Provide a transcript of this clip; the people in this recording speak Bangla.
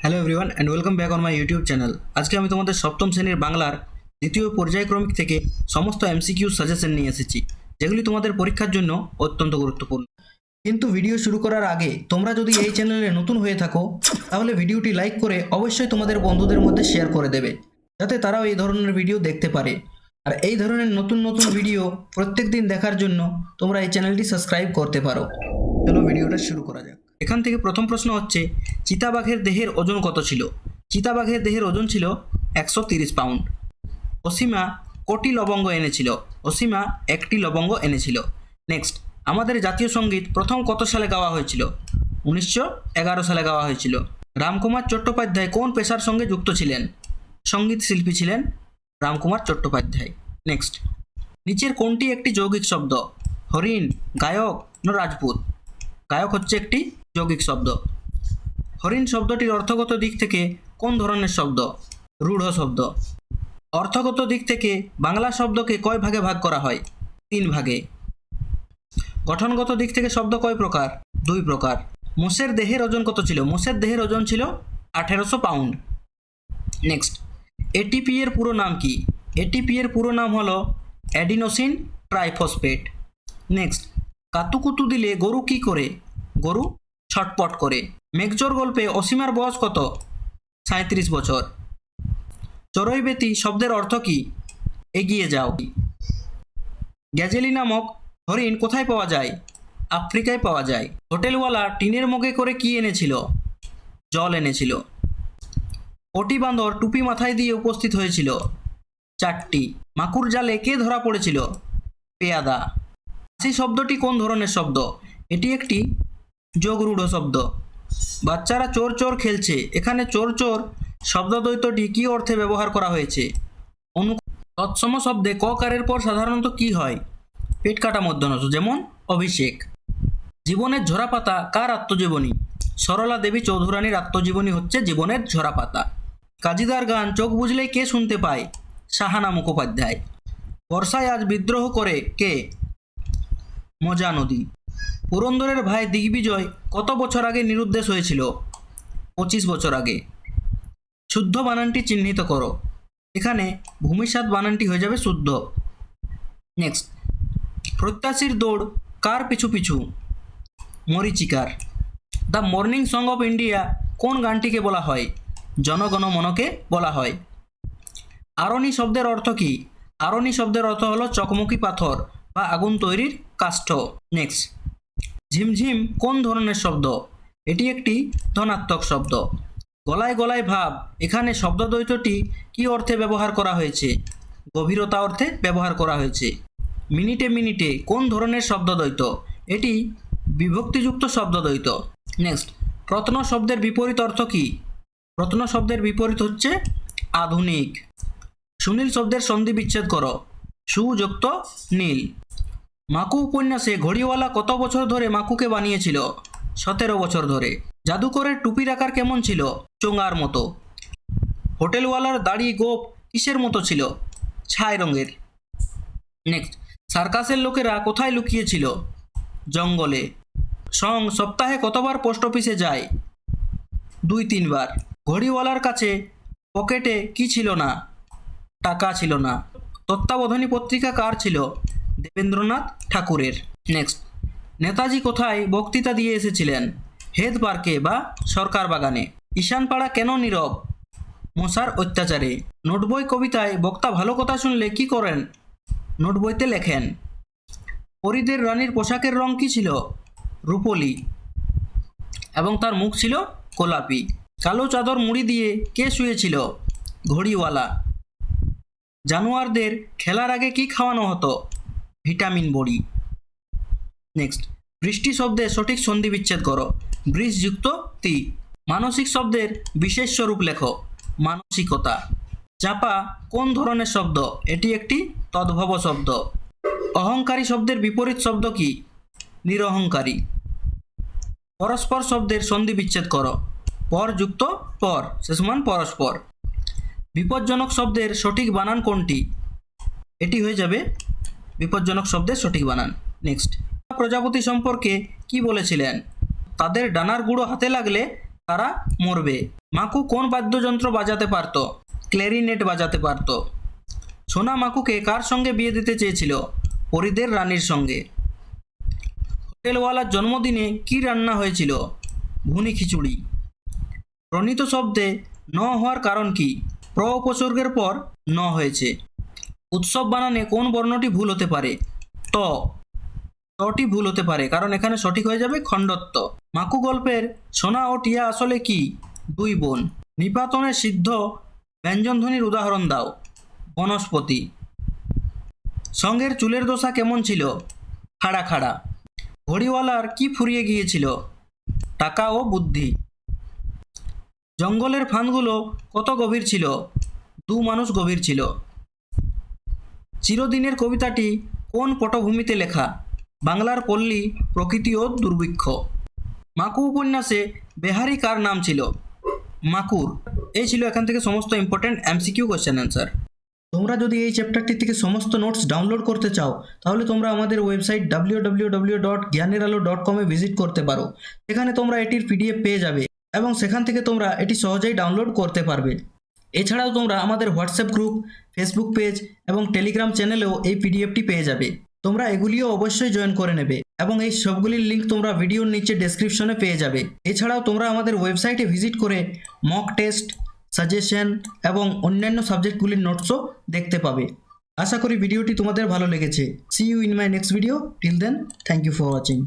Hello everyone and welcome back on my YouTube channel. আজকে আমি তোমাদের সপ্তম শ্রেণীর বাংলার দ্বিতীয় পর্যায়ক্রমিক থেকে সমস্ত এমসিকিউ সাজেশন নিয়ে এসেছি, যেগুলি তোমাদের পরীক্ষার জন্য অত্যন্ত গুরুত্বপূর্ণ। কিন্তু ভিডিও শুরু করার আগে তোমরা যদি এই চ্যানেলে নতুন হয়ে থাকো তাহলে ভিডিওটি লাইক করে অবশ্যই তোমাদের বন্ধুদের মধ্যে শেয়ার করে দেবে, যাতে তারাও এই ধরনের ভিডিও দেখতে পারে। আর এই ধরনের নতুন নতুন ভিডিও প্রত্যেক দিন দেখার জন্য তোমরা এই চ্যানেলটি সাবস্ক্রাইব করতে পারো। চলো ভিডিওটা শুরু করা যাক। এখান থেকে প্রথম প্রশ্ন হচ্ছে, চিতাবাঘের দেহের ওজন কত ছিল? চিতাবাঘের দেহের ওজন ছিল 130 পাউন্ড। অসীমা কটি লবঙ্গ এনেছিল? অসীমা একটি লবঙ্গ এনেছিল। নেক্সট, আমাদের জাতীয় সঙ্গীত প্রথম কত সালে গাওয়া হয়েছিল? 1911 সালে গাওয়া হয়েছিল। রামকুমার চট্টোপাধ্যায় কোন পেশার সঙ্গে যুক্ত ছিলেন? সঙ্গীত শিল্পী ছিলেন রামকুমার চট্টোপাধ্যায়। নেক্সট, নিচের কোনটি একটি যৌগিক শব্দ? হরিণ, গায়ক না রাজপুত? গায়ক হচ্ছে একটি যৌগিক শব্দ। হরিণ শব্দটির অর্থগত দিক থেকে কোন ধরনের শব্দ? রূঢ় শব্দ। অর্থগত দিক থেকে বাংলা শব্দকে কয় ভাগে ভাগ করা হয়? 3 ভাগে। গঠনগত দিক থেকে শব্দ কয় প্রকার? 2 প্রকার। মোষের দেহের ওজন কত ছিল? মোষের দেহের ওজন ছিল 1800 পাউন্ড। নেক্সট, এটিপি এর পুরো নাম কি? এটিপি এর পুরো নাম হলো অ্যাডিনোসিন ট্রাইফসফেট। নেক্সট, কাতুকুতু দিলে গরু কি করে? গরু ছটপট করে। মেঘচোর গল্পে অসীমার বয়স কত? 37 বছর। চড়ুইবেতি শব্দের অর্থ কি? এগিয়ে যাও। গ্যাজেলি নামক হরিণ কোথায় পাওয়া যায়? আফ্রিকায় পাওয়া যায়। হোটেলওয়ালা টিনের মগে করে কি এনেছিল? জল এনেছিল। কটি বাঁদর টুপি মাথায় দিয়ে উপস্থিত হয়েছিল? 4টি। মাকুর জালে কে ধরা পড়েছিল? পেয়াদা। হাসি শব্দটি কোন ধরনের শব্দ? এটি একটি যোগরূঢ় শব্দ। বাচ্চারা চোর চোর খেলছে, এখানে চোর চোর শব্দদ্বৈতটি কি অর্থে ব্যবহার করা হয়েছে? তৎসম শব্দে ককারের পর সাধারণত কি হয়? পেট কাটা মধ্যাহ্ন, যেমন অভিষেক। জীবনের ঝরাপাতা কার আত্মজীবনী? সরলা দেবী চৌধুরানীর আত্মজীবনী হচ্ছে জীবনের ঝরাপাতা। কাজীদার গান চোখ বুঝলেই কে শুনতে পায়? সাহানা মুখোপাধ্যায়। বর্ষায় আজ বিদ্রোহ করে কে? মজা নদী। পুরন্দরের ভাই দিগ্বিজয় কত বছর আগে নিরুদ্দেশ হয়েছিল? 25 বছর আগে। শুদ্ধ বানানটি চিহ্নিত করো। এখানে ভূমিসাৎ বানানটি হয়ে যাবে শুদ্ধ। নেক্সট, প্রত্যাশীর দৌড় কার পিছু পিছু? মরীচিকার। The morning song of India কোন গানটিকে বলা হয়? জনগণ মনকে বলা হয়। আরণি শব্দের অর্থ কি? আরণি শব্দের অর্থ হলো চকমকি পাথর বা আগুন তৈরির কাষ্ঠ। নেক্সট, ঝিমঝিম কোন ধরনের শব্দ? এটি একটি ধনাত্মক শব্দ। গলায় গলায় ভাব, এখানে শব্দদ্বৈতটি কি অর্থে ব্যবহার করা হয়েছে? গভীরতা অর্থে ব্যবহার করা হয়েছে। মিনিটে মিনিটে কোন ধরনের শব্দদ্বৈত? এটি বিভক্তিযুক্ত শব্দদ্বৈত। নেক্সট, প্রত্ন শব্দের বিপরীত অর্থ কি? প্রত্ন শব্দের বিপরীত হচ্ছে আধুনিক। সুনীল শব্দের সন্ধি বিচ্ছেদ করো। সুযুক্ত নীল। মাকু উপন্যাসে ঘড়িওয়ালা কত বছর ধরে মাকুকে বানিয়েছিল? 17 বছর ধরে। জাদুকরের টুপির আকার কেমন ছিল? চোঙার মতো। হোটেলওয়ালার দাড়ি গোঁফ কিসের মতো ছিল? ছাই রঙের। নেক্সট, সার্কাসের লোকেরা কোথায় লুকিয়েছিল? জঙ্গলে। সপ্তাহে কতবার পোস্ট অফিসে যায়? 2-3 বার। ঘড়িওয়ালার কাছে পকেটে কি ছিল না? টাকা ছিল না। তত্ত্বাবধানী পত্রিকা কার ছিল? দেবেন্দ্রনাথ ঠাকুরের। নেক্সট, নেতাজি কোথায় বক্তৃতা দিয়ে এসেছিলেন? হেদ পার্কে বা সরকার বাগানে। ঈশানপাড়া কেন নীরব? মশার অত্যাচারে। নোটবই কবিতায় বক্তা ভালো কথা শুনলে কি করেন? নোটবইতে লেখেন। পরীদের রানীর পোশাকের রং কি ছিল? রূপলি, এবং তার মুখ ছিল গোলাপি। কালো চাদর মুড়ি দিয়ে কে শুয়েছিল? ঘড়িওয়ালা। জানোয়ারদের খেলার আগে কি খাওয়ানো হতো? ভিটামিন বড়ি। নেক্সট, বৃষ্টি শব্দের সঠিক সন্ধি বিচ্ছেদ করো। বৃষযুক্ত তি। মানসিক শব্দের বিশেষ স্বরূপ লেখো। মানসিকতা। চাপা কোন ধরনের শব্দ? এটি একটি তদ্ভব শব্দ। অহংকারী শব্দের বিপরীত শব্দ কি? নিরহংকারী। পরস্পর শব্দের সন্ধি বিচ্ছেদ করো। পর যুক্ত পর সমান পরস্পর। বিপজ্জনক শব্দের সঠিক বানান কোনটি? এটি হয়ে যাবে বিপজ্জনক শব্দের সঠিক বানান। নেক্সট, প্রজাপতি সম্পর্কে কি বলেছিলেন? তাদের ডানার গুঁড়ো হাতে লাগলে তারা মরবে। মাকু কোন বাদ্যযন্ত্র বাজাতে পারত? ক্ল্যারিনেট বাজাতে পারত। সোনা মাকুকে কার সঙ্গে বিয়ে দিতে চেয়েছিল? পরীদের রানীর সঙ্গে। হোটেলওয়ালার জন্মদিনে কি রান্না হয়েছিল? ভুনি খিচুড়ি। প্রণীত শব্দে ন হওয়ার কারণ কি? প্র উপসর্গের পর ন হয়েছে। উৎসব বানানে কোন বর্ণটি ভুল হতে পারে? ত। তটি ভুল হতে পারে, কারণ এখানে সঠিক হয়ে যাবে খণ্ডত্ব। মাকু গল্পের সোনা ও টিয়া আসলে কি? দুই বোন। নিপাতনে সিদ্ধ ব্যঞ্জনধ্বনির উদাহরণ দাও। বনস্পতি। সঙ্গের চুলের দশা কেমন ছিল? খাড়া খাড়া। ঘড়িওয়ালার কি ফুরিয়ে গিয়েছিল? টাকা ও বুদ্ধি। জঙ্গলের ফাঁদগুলো কত গভীর ছিল? দু মানুষ গভীর ছিল। চিরদিনের কবিতাটি কোন পটভূমিতে লেখা? বাংলার পল্লী, প্রকৃতি ও দুর্ভিক্ষ। মাকু উপন্যাসে বেহারি কার নাম ছিল? মাকুর। এই ছিল এখান থেকে সমস্ত ইম্পর্টেন্ট এমসিকিউ কোশ্চেন অ্যান্সার। তোমরা যদি এই চ্যাপ্টারটি থেকে সমস্ত নোটস ডাউনলোড করতে চাও, তাহলে তোমরা আমাদের ওয়েবসাইট www.gyaniralo.com ভিজিট করতে পারো। সেখানে তোমরা এটির পিডিএফ পেয়ে যাবে এবং সেখান থেকে তোমরা এটি সহজেই ডাউনলোড করতে পারবে। এছাড়াও তোমরা আমাদের হোয়াটসঅ্যাপ গ্রুপ, ফেসবুক পেজ এবং টেলিগ্রাম চ্যানেলেও এই পিডিএফটি পেয়ে যাবে। তোমরা এগুলিও অবশ্যই জয়েন করে নেবে এবং এই সবগুলির লিঙ্ক তোমরা ভিডিওর নিচে ডেসক্রিপশনে পেয়ে যাবে। এছাড়াও তোমরা আমাদের ওয়েবসাইটে ভিজিট করে মক টেস্ট, সাজেশন এবং অন্যান্য সাবজেক্টগুলির নোটসও দেখতে পাবে। আশা করি ভিডিওটি তোমাদের ভালো লেগেছে। See you in my next video. Till then, thank you for watching.